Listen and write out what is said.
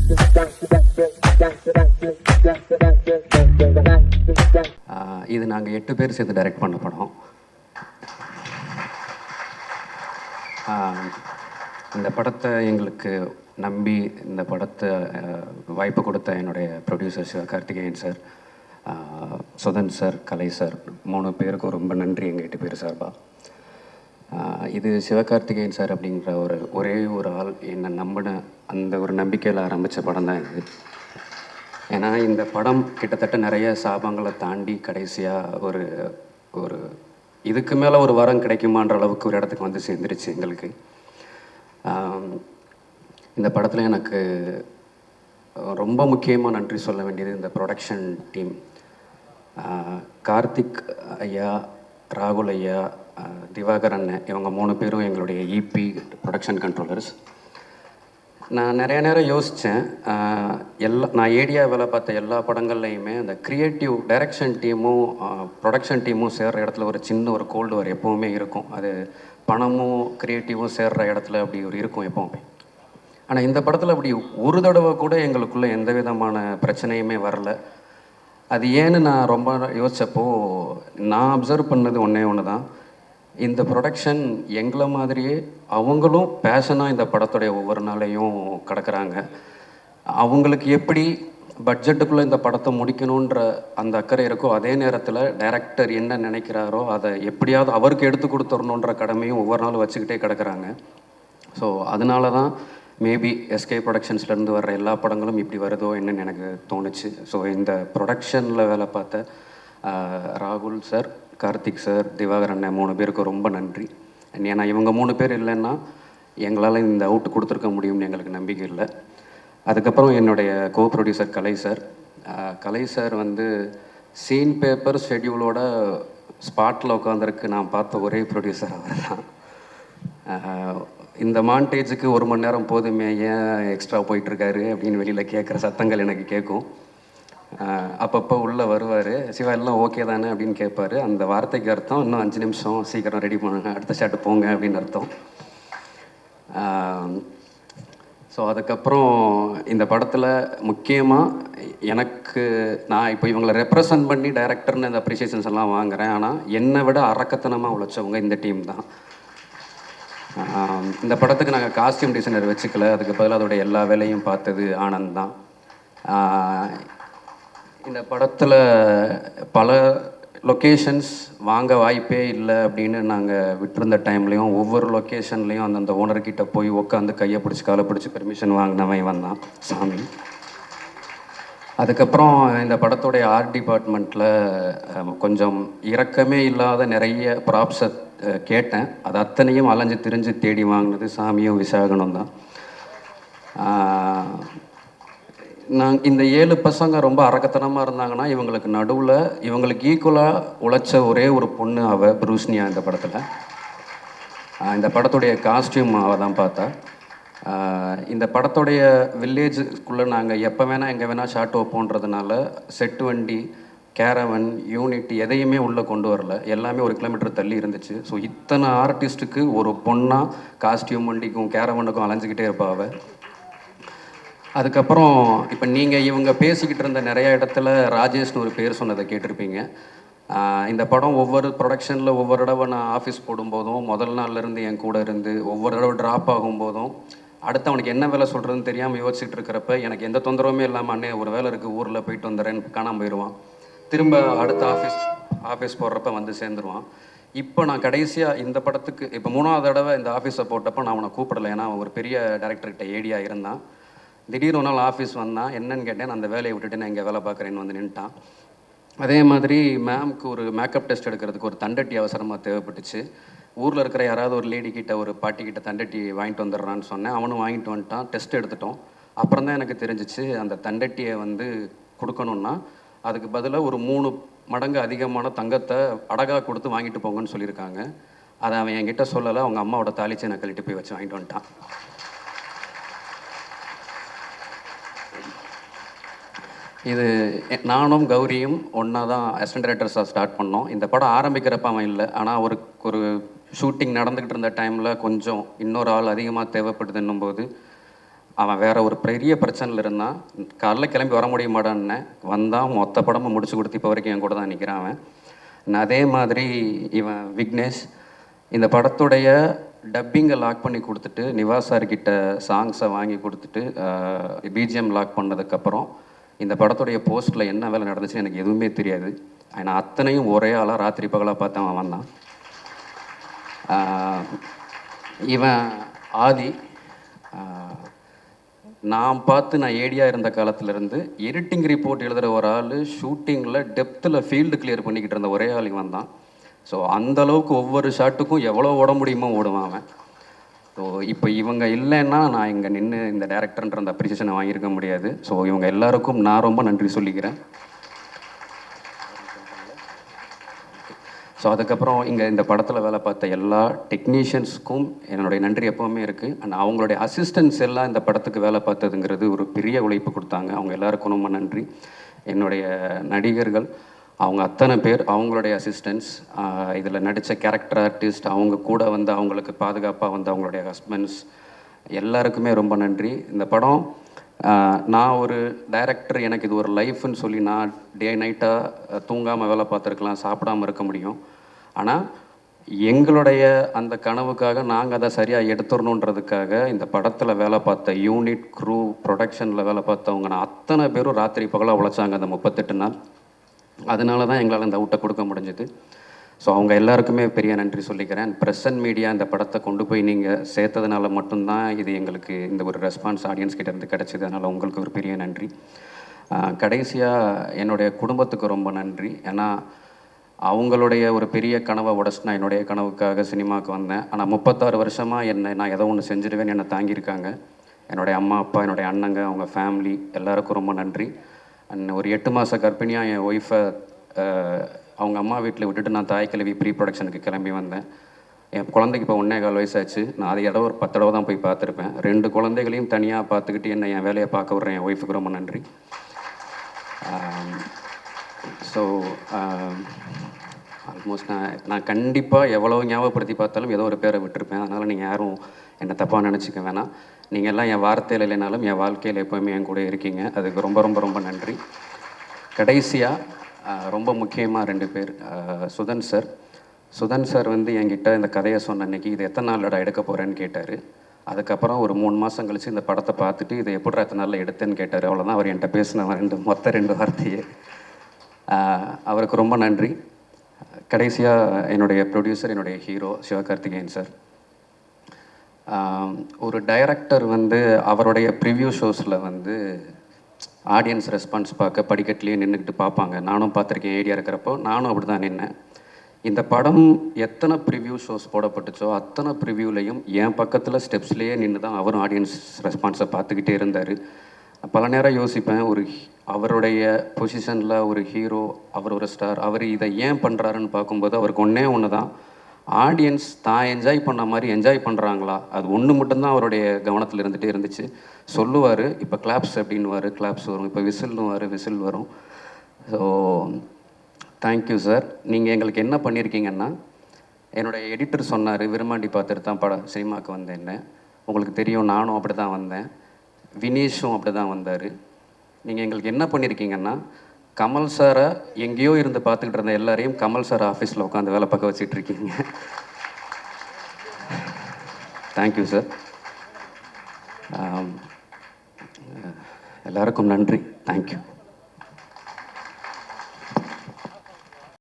இது நாங்கள் 8 பேர் சேர்ந்து டைரக்ட் பண்ண படம். இந்த படத்தை எங்களுக்கு நம்பி இந்த படத்தை வாய்ப்பு கொடுத்த என்னுடைய producer Sivakarthikeyan sir, Sudhan sir, Kalai sir, 3 பேருக்கும் ரொம்ப நன்றி எங்கள் 8 பேர் சார்பா. இது சிவகார்த்திகேயன் சார் அப்படிங்கிற ஒரே ஒரு ஆள் என்னை நம்பின அந்த ஒரு நம்பிக்கையில் ஆரம்பித்த படம் தான் இது. ஏன்னா இந்த படம் கிட்டத்தட்ட நிறைய சாபங்களை தாண்டி கடைசியாக ஒரு இதுக்கு மேலே ஒரு வரம் கிடைக்குமான்ற அளவுக்கு ஒரு இடத்துக்கு வந்து சேர்ந்துருச்சு எங்களுக்கு. இந்த படத்தில் எனக்கு ரொம்ப முக்கியமாக நன்றி சொல்ல வேண்டியது இந்த ப்ரொடக்ஷன் டீம். கார்த்திக் ஐயா, ராகுல் ஐயா, திவாகரன், இவங்க 3 பேரும் எங்களுடைய இபி ப்ரொடக்ஷன் கண்ட்ரோலர்ஸ். நான் நிறைய நேரம் யோசித்தேன், நான் ஏடியா வேலை பார்த்த எல்லா படங்கள்லையுமே அந்த க்ரியேட்டிவ் டைரக்ஷன் டீமும் ப்ரொடக்ஷன் டீமும் சேர்கிற இடத்துல ஒரு சின்ன ஒரு கோல்டு வார் எப்போவுமே இருக்கும். அது பணமும் க்ரியேட்டிவும் சேர்கிற இடத்துல அப்படி ஒரு இருக்கும் எப்போவுமே. ஆனால் இந்த படத்தில் அப்படி ஒரு தடவை கூட எங்களுக்குள்ளே எந்த விதமான பிரச்சனையுமே வரல. அது ஏன்னு நான் ரொம்ப யோசித்தப்போ நான் அப்சர்வ் பண்ணது ஒன்று தான். இந்த ப்ரொடக்ஷன் எங்களை மாதிரியே அவங்களும் பேஷனாக இந்த படத்துடைய ஒவ்வொரு நாளையும் கிடக்கிறாங்க. அவங்களுக்கு எப்படி பட்ஜெட்டுக்குள்ளே இந்த படத்தை முடிக்கணுன்ற அந்த அக்கறை இருக்கோ, அதே நேரத்தில் டைரக்டர் என்ன நினைக்கிறாரோ அதை எப்படியாவது அவருக்கு எடுத்து கொடுத்துடணுன்ற கடமையும் ஒவ்வொரு நாளும் வச்சுக்கிட்டே கிடக்கிறாங்க. ஸோ அதனால தான் மேபி எஸ்கே ப்ரொடக்ஷன்ஸ்லேருந்து வர்ற எல்லா படங்களும் இப்படி வருதோ என்னன்னு எனக்கு தோணுச்சு. ஸோ இந்த ப்ரொடக்ஷனில் வேலை பார்த்த ராகுல் சார், கார்த்திக் சார், திவாகரன் 3 பேருக்கு ரொம்ப நன்றி. ஏன்னா இவங்க 3 பேர் இல்லைன்னா எங்களால் இந்த அவுட் கொடுத்துருக்க முடியும்னு எங்களுக்கு நம்பிக்கை இல்லை. அதுக்கப்புறம் என்னுடைய கோ ப்ரொடியூசர் கலை சார் வந்து சீன் பேப்பர் ஷெட்யூலோட ஸ்பாட்டில் உட்காந்துருக்கு நான் பார்த்த ஒரே ப்ரொடியூசர் அவர் தான். இந்த மாண்டேஜுக்கு 1 மணி நேரம் போதுமே, ஏன் எக்ஸ்ட்ரா போயிட்டுருக்காரு அப்படின்னு வெளியில் கேட்குற சத்தங்கள் எனக்கு கேட்கும். அப்பப்போ உள்ளே வருவார், சிவா எல்லாம் ஓகே தானே அப்படின்னு கேட்பார். அந்த வார்த்தைக்கு அர்த்தம் இன்னும் 5 நிமிஷம் சீக்கிரம் ரெடி பண்ணுங்க, அடுத்த ஷாட்டு போங்க அப்படின்னு அர்த்தம். ஸோ அதுக்கப்புறம் இந்த படத்தில் முக்கியமாக எனக்கு நான் இப்போ இவங்களை ரெப்ரசன்ட் பண்ணி டைரக்டர்னு இந்த அப்ரிசியேஷன்ஸ் எல்லாம் வாங்குகிறேன். ஆனால் என்னை விட அரக்கத்தனமாக உழைச்சவங்க இந்த டீம் தான். இந்த படத்துக்கு நாங்கள் காஸ்டியூம் டிசைனர் வச்சுக்கல, அதுக்கு பதிலாக அதோடைய எல்லா வேலையும் பார்த்தது ஆனந்த் தான். இந்த படத்தில் பல லொக்கேஷன்ஸ் வாங்க வாய்ப்பே இல்லை அப்படின்னு நாங்கள் விட்டுருந்த டைம்லேயும் ஒவ்வொரு லொக்கேஷன்லேயும் அந்தந்த ஓனர்கிட்ட போய் உட்காந்து கையை பிடிச்சி காலை பிடிச்சி பெர்மிஷன் வாங்கினவன் வந்தான் சாமி. அதுக்கப்புறம் இந்த படத்தோடைய ஆர்ட் டிபார்ட்மெண்ட்டில் கொஞ்சம் இரக்கமே இல்லாத நிறைய ப்ராப்ஸை கேட்டேன். அது அத்தனையும் அலைஞ்சு திரிஞ்சு தேடி வாங்கினது சாமியும் விசாகனும் தான். இந்த 7 பசங்க ரொம்ப அரக்கத்தனமாக இருந்தாங்கன்னா இவங்களுக்கு நடுவில் இவங்களுக்கு ஈக்குவலாக உழைச்ச ஒரே ஒரு பொண்ணு ப்ரூஸ்னியா இந்த படத்தில். இந்த படத்துடைய காஸ்டியூம் அவள் தான் பார்த்தா. இந்த படத்துடைய வில்லேஜுக்குள்ளே நாங்கள் எப்போ வேணால் எங்கே வேணால் ஷாட் வைப்போன்றதுனால செட்டு வண்டி, கேரவன், யூனிட் எதையுமே உள்ளே கொண்டு வரல, எல்லாமே 1 கிலோமீட்டர் தள்ளி இருந்துச்சு. ஸோ இத்தனை ஆர்டிஸ்ட்டுக்கு ஒரு பொண்ணாக காஸ்டியூம் வண்டிக்கும் கேரவனுக்கும் அலைஞ்சிக்கிட்டே இருப்பாள். அதுக்கப்புறம் இப்போ நீங்கள் இவங்க பேசிக்கிட்டு இருந்த நிறைய இடத்துல ராஜேஷ்னு ஒரு பேர் சொன்னதை கேட்டிருப்பீங்க. இந்த படம் ஒவ்வொரு ப்ரொடக்ஷனில் ஒவ்வொரு தடவை நான் ஆஃபீஸ் போடும்போதும் முதல் நாள்லேருந்து என் கூட இருந்து ஒவ்வொரு தடவை ட்ராப் ஆகும்போதும் அடுத்து அவனுக்கு என்ன வேலை சொல்கிறதுன்னு தெரியாமல் யோசிச்சுட்டு இருக்கிறப்ப எனக்கு எந்த தொந்தரவுமே இல்லாமல் அண்ணே ஒரு வேலை இருக்குது ஊரில் போயிட்டு வந்துடுறேன்னு காணாமல் போயிடுவான். திரும்ப அடுத்த ஆஃபீஸ் போடுறப்ப வந்து சேர்ந்துருவான். இப்போ நான் கடைசியாக இந்த படத்துக்கு இப்போ 3ஆவது தடவை இந்த ஆஃபீஸை போட்டப்போ நான் அவனை கூப்பிடலை, ஏன்னா அவன் ஒரு பெரிய டைரக்டர்கிட்ட ஏடியா இருந்தான். திடீர்னு ஒரு நாள் ஆஃபீஸ் வந்தான், என்னன்னு கேட்டேன். அந்த வேலையை விட்டுட்டு நான் இங்கே வேலை பார்க்குறேன்னு வந்து நின்ட்டான். அதே மாதிரி மேம்க்கு ஒரு மேக்கப் டெஸ்ட் எடுக்கிறதுக்கு ஒரு தண்டட்டி அவசரமாக தேவைப்பட்டுச்சு. ஊரில் இருக்கிற யாராவது ஒரு லேடி கிட்ட, ஒரு பாட்டி கிட்ட தண்டட்டி வாங்கிட்டு வந்துடுறான்னு சொன்னேன். அவனும் வாங்கிட்டு வந்துட்டான். டெஸ்ட் எடுத்துட்டோம். அப்புறம் தான் எனக்கு தெரிஞ்சிச்சு அந்த தண்டட்டியை வந்து கொடுக்கணுன்னா அதுக்கு பதிலாக ஒரு 3 மடங்கு அதிகமான தங்கத்தை அடகாக கொடுத்து வாங்கிட்டு போங்கன்னு சொல்லியிருக்காங்க. அதை அவன் என்கிட்ட சொல்லலை, அவங்க அம்மாவோட தாளிச்சு நான் கழட்டி போய் வச்சு வாங்கிட்டு வந்துட்டான். இது நானும் கௌரியும் ஒன்றா தான் அசிஸ்டன்ட் டைரக்டர்ஸாக ஸ்டார்ட் பண்ணோம். இந்த படம் ஆரம்பிக்கிறப்ப அவன் இல்லை, ஆனால் ஒரு ஷூட்டிங் நடந்துக்கிட்டு இருந்த டைமில் கொஞ்சம் இன்னொரு ஆள் அதிகமாக தேவைப்படுதுன்னும் போது அவன் வேற ஒரு பெரிய பிரச்சனையில் இருந்தான், காலைல கிளம்பி வர முடிய மாட்டான்னு வந்தான், மொத்த படமும் முடிச்சு கொடுத்து இப்போ வரைக்கும் என் கூட தான் நிற்கிறான் அவன். அதே மாதிரி இவன் விக்னேஷ் இந்த படத்துடைய டப்பிங்கை லாக் பண்ணி கொடுத்துட்டு நிவாஸ் சார்கிட்ட சாங்ஸை வாங்கி கொடுத்துட்டு பிஜிஎம் லாக் பண்ணதுக்கப்புறம் இந்த படத்துடைய போஸ்ட்டில் என்ன வேலை நடந்துச்சுன்னு எனக்கு எதுவுமே தெரியாது. ஆனால் அத்தனையும் ஒரே ஆளாக ராத்திரி பகலாக பார்த்து அவன் வந்தான். இவன் ஆதி நான் பார்த்து நான் ஏடியாக இருந்த காலத்துலேருந்து எடிட்டிங் ரிப்போர்ட் எழுதுகிற ஒரு ஆள் ஷூட்டிங்கில் டெப்த்தில் ஃபீல்டு கிளியர் பண்ணிக்கிட்டு இருந்த ஒரே ஆள் இவன் தான். ஸோ அந்தளவுக்கு ஒவ்வொரு ஷாட்டுக்கும் எவ்வளோ ஓட முடியுமோ ஓடுவான் அவன். ஸோ இப்போ இவங்க இல்லைன்னா நான் இங்கே நின்று இந்த டேரக்டர்ன்ற அந்த அப்ரிசியேஷனை வாங்கியிருக்க முடியாது. ஸோ இவங்க எல்லாருக்கும் நான் ரொம்ப நன்றி சொல்லிக்கிறேன். ஸோ அதுக்கப்புறம் இங்கே இந்த படத்தில் வேலை பார்த்த எல்லா டெக்னீஷியன்ஸுக்கும் என்னுடைய நன்றி எப்போவுமே இருக்குது. அண்ட் அவங்களுடைய அசிஸ்டன்ஸ் எல்லாம் இந்த படத்துக்கு வேலை பார்த்ததுங்கிறது ஒரு பெரிய உழைப்பு கொடுத்தாங்க. அவங்க எல்லாருக்கும் ரொம்ப நன்றி. என்னுடைய நடிகர்கள் அவங்க அத்தனை பேர், அவங்களுடைய அசிஸ்டன்ஸ், இதில் நடித்த கேரக்டர் ஆர்டிஸ்ட், அவங்க கூட வந்து அவங்களுக்கு பாதுகாப்பாக வந்து அவங்களுடைய ஹஸ்பண்ட்ஸ் எல்லாருக்குமே ரொம்ப நன்றி. இந்த படம் நான் ஒரு டைரக்டர், எனக்கு இது ஒரு லைஃப்னு சொல்லி நான் டே நைட்டாக தூங்காமல் வேலை பார்த்துருக்கலாம், சாப்பிடாமல் இருக்க முடியும். ஆனால் எங்களுடைய அந்த கனவுக்காக நாங்கள் அதை சரியாக எடுத்துடணுன்றதுக்காக இந்த படத்தில் வேலை பார்த்த யூனிட், க்ரூ, ப்ரொடக்ஷனில் வேலை பார்த்தவங்க நான் அத்தனை பேரும் ராத்திரி பகலாக உழைச்சாங்க அந்த 38 நாள். அதனால தான் எங்களால் இந்த அவுட்டை கொடுக்க முடிஞ்சுது. ஸோ அவங்க எல்லாருக்குமே பெரிய நன்றி சொல்லிக்கிறேன். ப்ரெஸ் அண்ட் மீடியா இந்த படத்தை கொண்டு போய் நீங்கள் சேர்த்ததுனால மட்டும்தான் இது எங்களுக்கு இந்த ஒரு ரெஸ்பான்ஸ் ஆடியன்ஸ் கிட்டேருந்து கிடச்சிது. அதனால் உங்களுக்கு ஒரு பெரிய நன்றி. கடைசியாக என்னுடைய குடும்பத்துக்கு ரொம்ப நன்றி. ஏன்னா அவங்களுடைய ஒரு பெரிய கனவை உடச்சு நான் என்னுடைய கனவுக்காக சினிமாவுக்கு வந்தேன். ஆனால் 36 வருஷமாக நான் ஏதோ ஒன்று செஞ்சிடுவேன் என்னை தாங்கியிருக்காங்க. என்னுடைய அம்மா அப்பா, என்னுடைய அண்ணங்க, அவங்க ஃபேமிலி எல்லாருக்கும் ரொம்ப நன்றி. அண்ட் ஒரு 8 மாத கர்ப்பிணியாக என் ஒய்ஃபை அவங்க அம்மா வீட்டில் விட்டுட்டு நான் தாய் கிழவி ப்ரீ ப்ரொடக்ஷனுக்கு கிளம்பி வந்தேன். என் குழந்தைக்கு இப்போ 1.25 வயசாச்சு. நான் அதை ஒரு 10 தடவை தான் போய் பார்த்துருப்பேன். 2 குழந்தைகளையும் தனியாக பார்த்துக்கிட்டு என்னை என் வேலையை பார்க்க விட்றேன் என் ஒய்ஃபுக்கு ரொம்ப நன்றி. ஸோ ஆல்மோஸ்ட் நான் கண்டிப்பாக எவ்வளோ ஞாபகப்படுத்தி பார்த்தாலும் ஏதோ ஒரு பேரை விட்டுருப்பேன். அதனால் நீங்கள் யாரும் என்னை தப்பாக நினச்சிக்க வேணாம். நீங்கள் எல்லாம் என் வார்த்தையில் இல்லைனாலும் என் வாழ்க்கையில் எப்போவுமே என் கூட இருக்கீங்க. அதுக்கு ரொம்ப ரொம்ப ரொம்ப நன்றி. கடைசியாக ரொம்ப முக்கியமாக 2 பேர், சுதன் சார் வந்து என்கிட்ட இந்த கதையை சொன்ன அன்றைக்கி இது எத்தனை நாளோட எடுக்க போகிறேன்னு கேட்டார். அதுக்கப்புறம் ஒரு 3 மாதம் கழித்து இந்த படத்தை பார்த்துட்டு இதை எப்படி எத்தனை நாளில் எடுத்தேன்னு கேட்டார். அவ்வளோதான் அவர் என்கிட்ட பேசின மொத்த 2 வார்த்தையே. அவருக்கு ரொம்ப நன்றி. கடைசியாக என்னுடைய ப்ரொடியூசர், என்னுடைய ஹீரோ சிவகார்த்திகேயன் சார். ஒரு டைரக்டர் வந்து அவருடைய ப்ரிவ்யூ ஷோஸில் வந்து ஆடியன்ஸ் ரெஸ்பான்ஸ் பார்க்க படிக்கட்டிலேயே நின்றுக்கிட்டு பார்ப்பாங்க. நானும் பார்த்துருக்கேன். ஏடியா இருக்கிறப்போ நானும் அப்படி தான் நின்னேன். இந்த படம் எத்தனை ப்ரிவ்யூ ஷோஸ் போடப்பட்டுச்சோ அத்தனை ப்ரிவ்யூலையும் என் பக்கத்தில் ஸ்டெப்ஸ்லேயே நின்று தான் அவரும் ஆடியன்ஸ் ரெஸ்பான்ஸை பார்த்துக்கிட்டே இருந்தார். பல நேரம் யோசிப்பேன், அவருடைய பொசிஷனில் ஒரு ஹீரோ, அவர் ஒரு ஸ்டார், அவர் இதை ஏன் பண்ணுறாருன்னு பார்க்கும்போது அவருக்கு ஒன்று தான், ஆடியன்ஸ் தான் என்ஜாய் பண்ண மாதிரி என்ஜாய் பண்ணுறாங்களா, அது ஒன்று மட்டும்தான் அவருடைய கவனத்தில் இருந்துகிட்டே இருந்துச்சு. சொல்லுவார், இப்போ கிளாப்ஸ் அப்படின்னுவார், கிளாப்ஸ் வரும், இப்போ விசில்னுவார், விசில் வரும். So thank you sir. நீங்கள் எங்களுக்கு என்ன பண்ணியிருக்கீங்கன்னா, என்னுடைய எடிட்டர் சொன்னார், விரும்மாண்டி பார்த்துட்டு தான் சினிமாவுக்கு வந்தேன்னு. உங்களுக்கு தெரியும், நானும் அப்படி தான் வந்தேன், வினீஷும் அப்படி தான் வந்தார். நீங்கள் எங்களுக்கு என்ன பண்ணியிருக்கீங்கன்னா, கமல் சாரை எங்கேயோ இருந்து பார்த்துக்கிட்டு இருந்த எல்லாரையும் கமல் சார் ஆஃபீஸில் உட்காந்து வேலை பார்க்க வச்சிட்ருக்கீங்க. Thank you sir. எல்லாருக்கும் நன்றி. தேங்க்யூ.